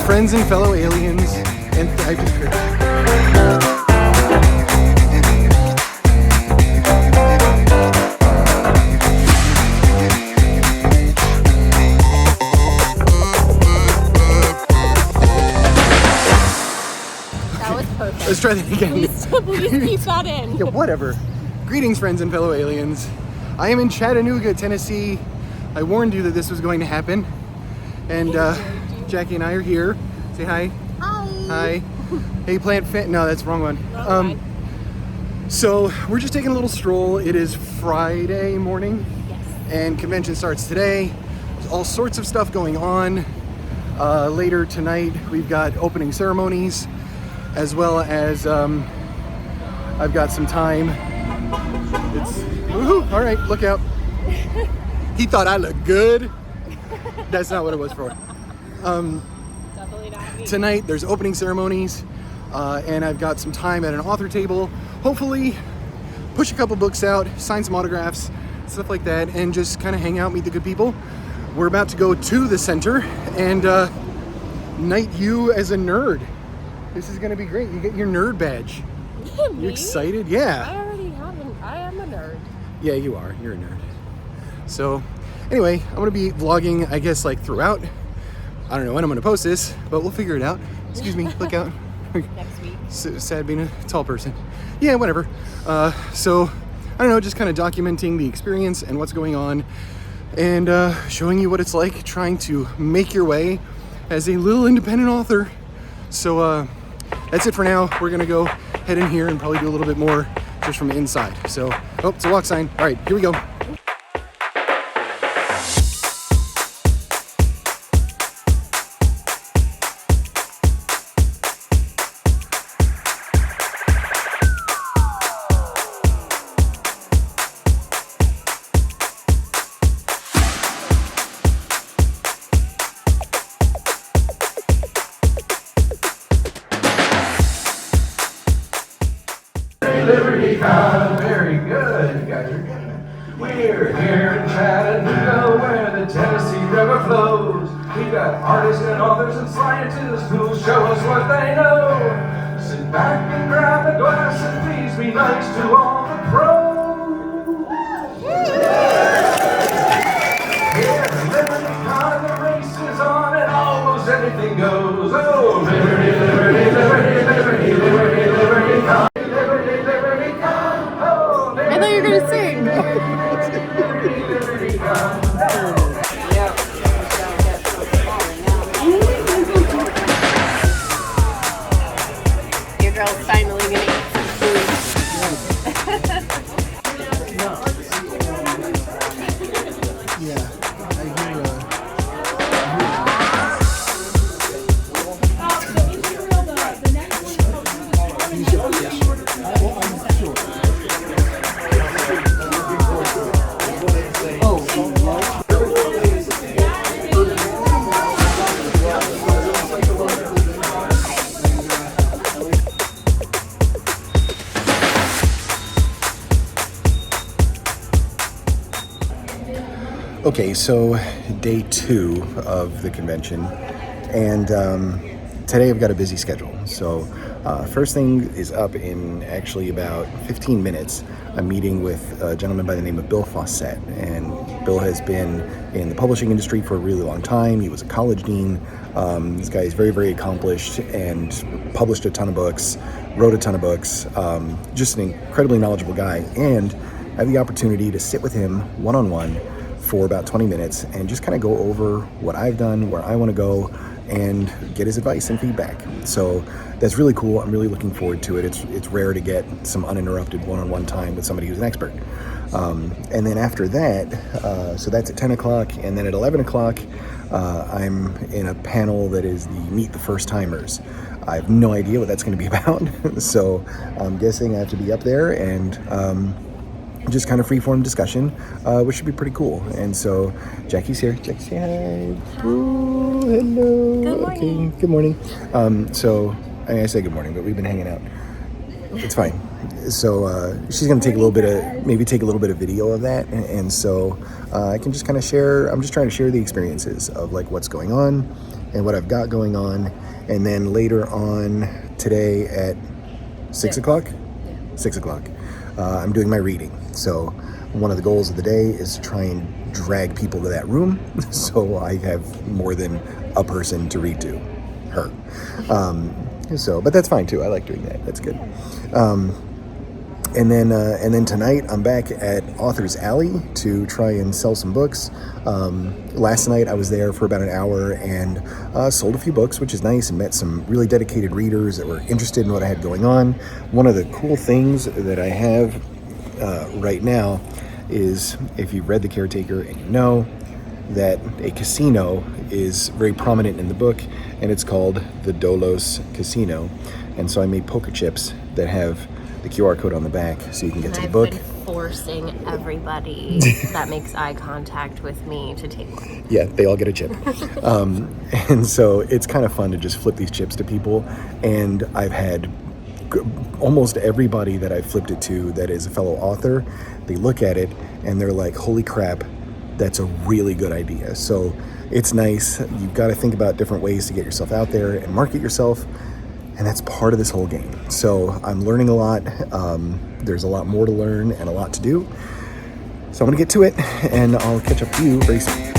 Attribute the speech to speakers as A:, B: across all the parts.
A: friends and fellow aliens, and I just Let's try that again.
B: Please keep that in.
A: Yeah, whatever. Greetings, friends and fellow aliens. I am in Chattanooga, Tennessee. I warned you that this was going to happen. And Jackie and I are here. Say hi.
B: Hi.
A: Hi. Hey, plant fit. No, that's the wrong one. So we're just taking a little stroll. It is Friday morning.
B: Yes.
A: And convention starts today. There's all sorts of stuff going on. Later tonight, we've got opening ceremonies, as well as I've got some time. It's woohoo! All right, look out. He thought I looked good. That's not what it was for.
B: Definitely not me.
A: Tonight there's opening ceremonies, and I've got some time at an author table. Hopefully, push a couple books out, sign some autographs, stuff like that, and just kind of hang out, meet the good people. We're about to go to the center and knight you as a nerd. This is gonna be great. You get your nerd badge.
B: Me?
A: You excited? Yeah.
B: I already have I am a nerd.
A: Yeah, you are. You're a nerd. So, anyway, I'm gonna be vlogging, I guess, like throughout. I don't know when I'm gonna post this, but we'll figure it out. Excuse me, look out.
B: Next week.
A: Sad being a tall person. Yeah, whatever. So, I don't know, just kind of documenting the experience and what's going on, and showing you what it's like trying to make your way as a little independent author. So, that's it for now. We're gonna go head in here and probably do a little bit more just from the inside. So, oh, it's a walk sign. All right, here we go.
C: LibertyCon, very good. You guys are good. We're here in Chattanooga where the Tennessee River flows. We've got artists and authors and scientists who'll show us what they know. Sit back and grab a glass and please be nice to all the pros. Here at LibertyCon, the race is on and almost anything goes. Oh, liberty, liberty, liberty, liberty, liberty, LibertyCon.
B: I thought you were gonna sing. Your girl's finally gonna eat some food.
A: Yeah, I hear Okay, so day 2 of the convention, and today I've got a busy schedule. So first thing is up in actually about 15 minutes. I'm meeting with a gentleman by the name of Bill Fawcett, and Bill has been in the publishing industry for a really long time. He was a college dean. This guy is very, very accomplished and published a ton of books, wrote a ton of books, just an incredibly knowledgeable guy, and I have the opportunity to sit with him one-on-one for about 20 minutes and just kind of go over what I've done, where I want to go, and get his advice and feedback. So that's really cool. I'm really looking forward to it. It's rare to get some uninterrupted one-on-one time with somebody who's an expert. And then after that, so that's at 10 o'clock, and then at 11 o'clock, I'm in a panel that is the Meet the First Timers. I have no idea what that's going to be about, so I'm guessing I have to be up there and just kind of free-form discussion, which should be pretty cool. And so Jackie's here. Jackie, say hi. Ooh, hello.
B: Good morning.
A: Okay, good morning. So I say good morning, but we've been hanging out. It's fine. So she's going to take a little bit of, maybe take a little bit of video of that. And so I can just kind of share, I'm just trying to share the experiences of like what's going on and what I've got going on. And then later on today at 6 o'clock, 6 o'clock, I'm doing my reading. So one of the goals of the day is to try and drag people to that room so I have more than a person to read to, her. But that's fine too. I like doing that. That's good. And then tonight I'm back at Author's Alley to try and sell some books. Last night I was there for about an hour and sold a few books, which is nice, and met some really dedicated readers that were interested in what I had going on. One of the cool things that I have right now is, if you've read The Caretaker and you know that a casino is very prominent in the book, and it's called the Dolos Casino. And so I made poker chips that have the QR code on the back so you can get to the book.
B: I've been forcing everybody that makes eye contact with me to take one.
A: Yeah, they all get a chip. And so it's kind of fun to just flip these chips to people. And I've had almost everybody that I've flipped it to that is a fellow author, they look at it and they're like, holy crap, that's a really good idea. So it's nice. You've got to think about different ways to get yourself out there and market yourself. And that's part of this whole game. So I'm learning a lot. There's a lot more to learn and a lot to do. So I'm gonna get to it, and I'll catch up to you very soon.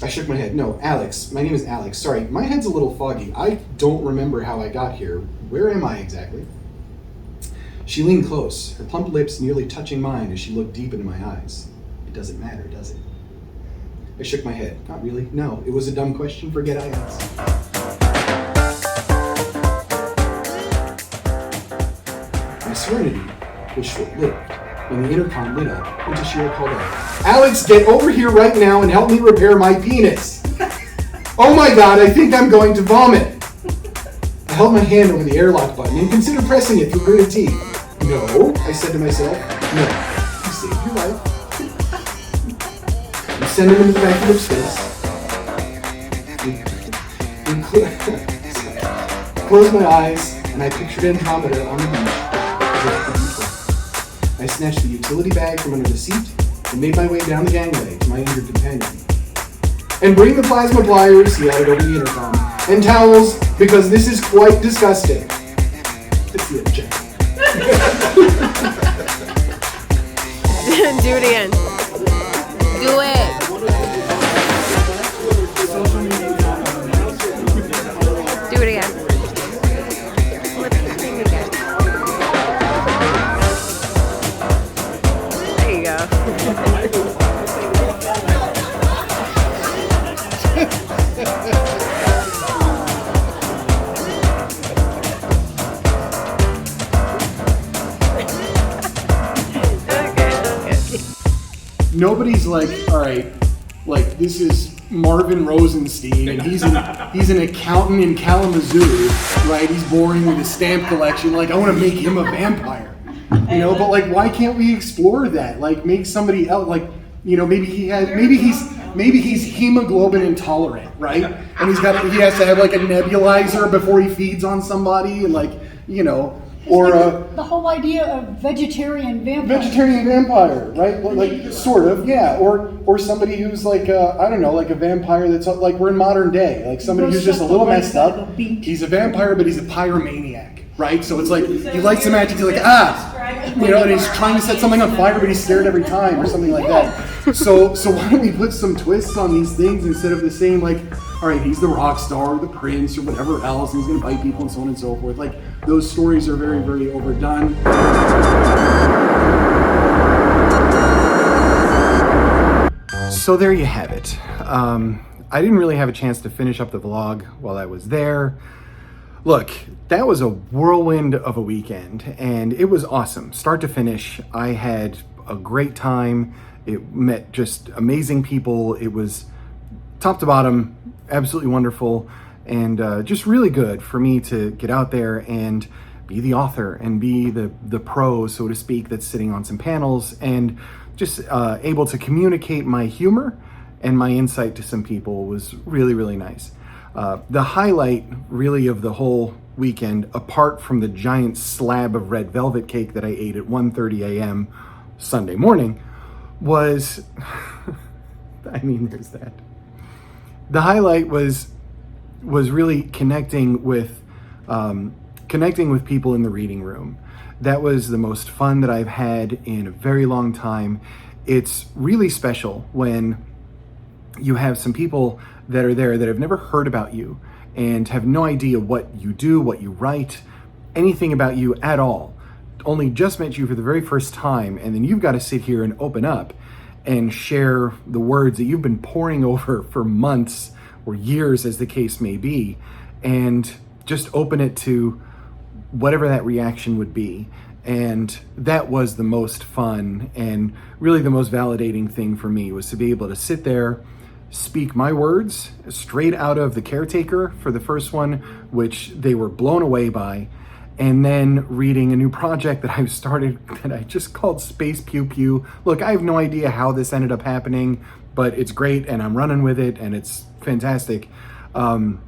D: I shook my head. No, Alex. My name is Alex. Sorry, my head's a little foggy. I don't remember how I got here. Where am I exactly? She leaned close, her plump lips nearly touching mine as she looked deep into my eyes. It doesn't matter, does it? I shook my head. Not really. No, it was a dumb question. Forget I asked. My serenity was short-lived. When the intercom lit up, Shira called out, "Alex, get over here right now and help me repair my penis." Oh my god, I think I'm going to vomit. I held my hand over the airlock button and considered pressing it through gritted teeth. No, I said to myself, no, you saved your life. You send him into the vacuum of space. Closed my eyes and I pictured Andromeda on the beach. I snatched the utility bag from under the seat and made my way down the gangway to my injured companion. "And bring the plasma pliers," he added over the intercom, "and towels, because this is quite disgusting." That's the object.
B: Do it again. Do it. Do it again. Flip the thing again. There you go.
D: Nobody's like, all right, like this is Marvin Rosenstein, and he's an accountant in Kalamazoo, right? He's boring with his stamp collection. Like, I want to make him a vampire, you know. But like, why can't we explore that? Like, make somebody else. Like, you know, maybe he's hemoglobin intolerant, right? And he has to have like a nebulizer before he feeds on somebody, and like, you know. Or
E: the whole idea of vegetarian
D: vampire, right? Like sort of, yeah. Or somebody who's like I don't know, like a vampire that's like we're in modern day, like somebody who's just a little messed up. He's a vampire, but he's a pyromaniac, right? So it's like he likes the magic. He's like you know, and he's trying to set something on fire, but he's scared every time, or something like that. So why don't we put some twists on these things instead of the same, like, all right, he's the rock star, or the prince, or whatever else, and he's gonna bite people and so on and so forth. Like, those stories are very, very overdone.
A: So there you have it. I didn't really have a chance to finish up the vlog while I was there. Look, that was a whirlwind of a weekend, and it was awesome. Start to finish, I had a great time. It met just amazing people. It was top to bottom, absolutely wonderful, and just really good for me to get out there and be the author and be the pro, so to speak, that's sitting on some panels and just able to communicate my humor and my insight to some people was really, really nice. The highlight really of the whole weekend, apart from the giant slab of red velvet cake that I ate at 1:30 a.m. Sunday morning, was, I mean, there's that. The highlight was really connecting with people in the reading room. That was the most fun that I've had in a very long time. It's really special when you have some people that are there that have never heard about you and have no idea what you do, what you write, anything about you at all. Only just met you for the very first time, and then you've got to sit here and open up and share the words that you've been poring over for months or years, as the case may be, and just open it to whatever that reaction would be. And that was the most fun and really the most validating thing for me, was to be able to sit there, speak my words straight out of The Caretaker for the first one, which they were blown away by, and then reading a new project that I've started that I just called Space Pew Pew. Look, I have no idea how this ended up happening, but it's great and I'm running with it and it's fantastic. And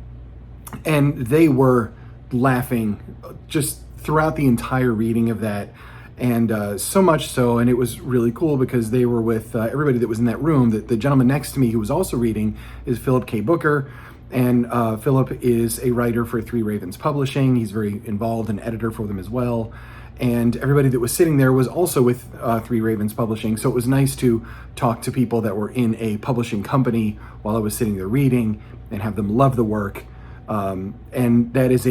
A: they were laughing just throughout the entire reading of that. And so much so, and it was really cool because they were with everybody that was in that room. The gentleman next to me who was also reading is Philip K. Booker. And Philip is a writer for Three Ravens Publishing. He's very involved, an editor for them as well. And everybody that was sitting there was also with Three Ravens Publishing. So it was nice to talk to people that were in a publishing company while I was sitting there reading and have them love the work. And that is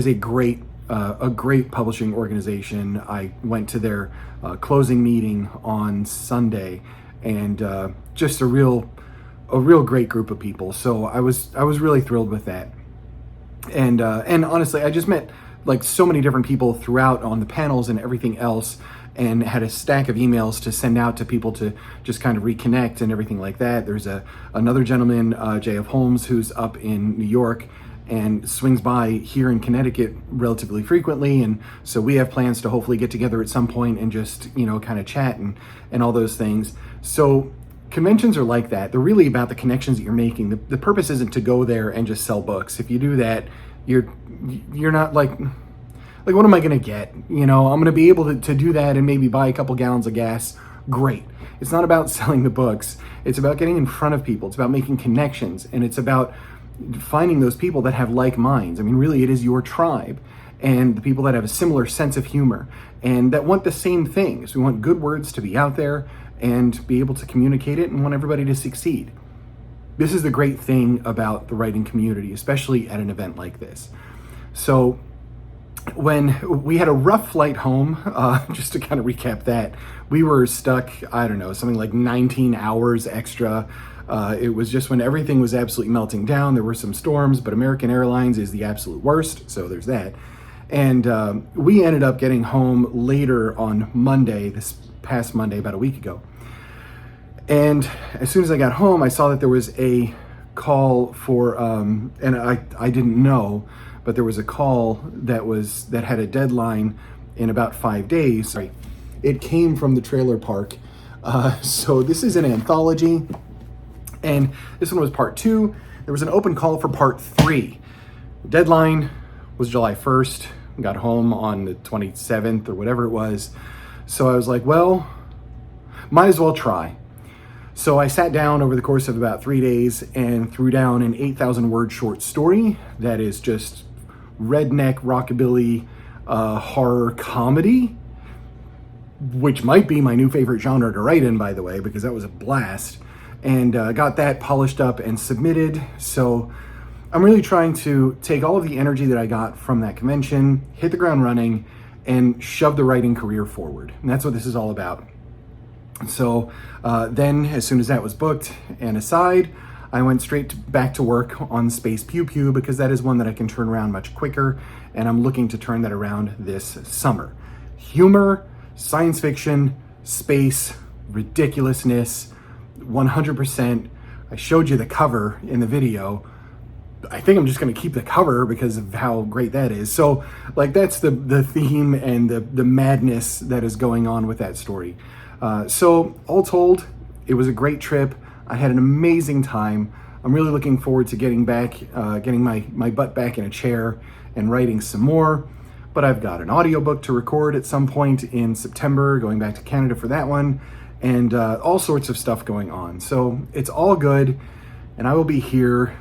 A: a great publishing organization. I went to their closing meeting on Sunday, and just a real great group of people. So I was really thrilled with that. And honestly, I just met like so many different people throughout on the panels and everything else, and had a stack of emails to send out to people to just kind of reconnect and everything like that. There's another gentleman, J.F. Holmes, who's up in New York and swings by here in Connecticut relatively frequently. And so we have plans to hopefully get together at some point and just, kind of chat and all those things. So conventions are like that. They're really about the connections that you're making. The purpose isn't to go there and just sell books. If you do that, you're not like what am I going to get? I'm going to be able to do that and maybe buy a couple gallons of gas. Great. It's not about selling the books. It's about getting in front of people. It's about making connections, and it's about finding those people that have like minds. I mean, really, it is your tribe, and the people that have a similar sense of humor and that want the same things. We want good words to be out there and be able to communicate it, and want everybody to succeed. This is the great thing about the writing community, especially at an event like this. So when we had a rough flight home, just to kind of recap that, we were stuck, I don't know, something like 19 hours extra. It was just when everything was absolutely melting down. There were some storms, but American Airlines is the absolute worst, so there's that. And we ended up getting home later on Monday, this past Monday, about a week ago. And as soon as I got home, I saw that there was a call for, and I didn't know, but there was a call that had a deadline in about 5 days. It came from the trailer park. So this is an anthology, and this one was part 2. There was an open call for part 3. Deadline was July 1st. Got home on the 27th or whatever it was. So I was like, well, might as well try. So I sat down over the course of about 3 days and threw down an 8,000 word short story that is just redneck rockabilly horror comedy, which might be my new favorite genre to write in, by the way, because that was a blast. And got that polished up and submitted. So I'm really trying to take all of the energy that I got from that convention, hit the ground running, and shove the writing career forward. And that's what this is all about. So then, as soon as that was booked and aside, I went straight back to work on Space Pew Pew, because that is one that I can turn around much quicker, and I'm looking to turn that around this summer. Humor, science fiction, space, ridiculousness, 100%. I showed you the cover in the video. I think I'm just going to keep the cover because of how great that is. So that's the theme and the madness that is going on with that story. So all told, it was a great trip. I had an amazing time. I'm really looking forward to getting my butt back in a chair and writing some more. But I've got an audiobook to record at some point in September, going back to Canada for that one, and all sorts of stuff going on. So it's all good, and I will be here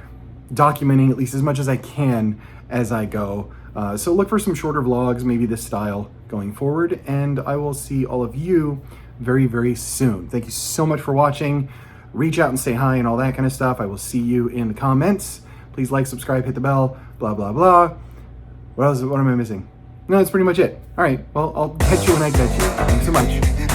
A: documenting at least as much as I can as I go. So look for some shorter vlogs, maybe this style going forward, and I will see all of you very, very soon. Thank you so much for watching. Reach out and say hi and all that kind of stuff. I will see you in the comments. Please like, subscribe, hit the bell, blah, blah, blah. What else? What am I missing? No, that's pretty much it. All right, well, I'll catch you when I catch you. Thanks so much.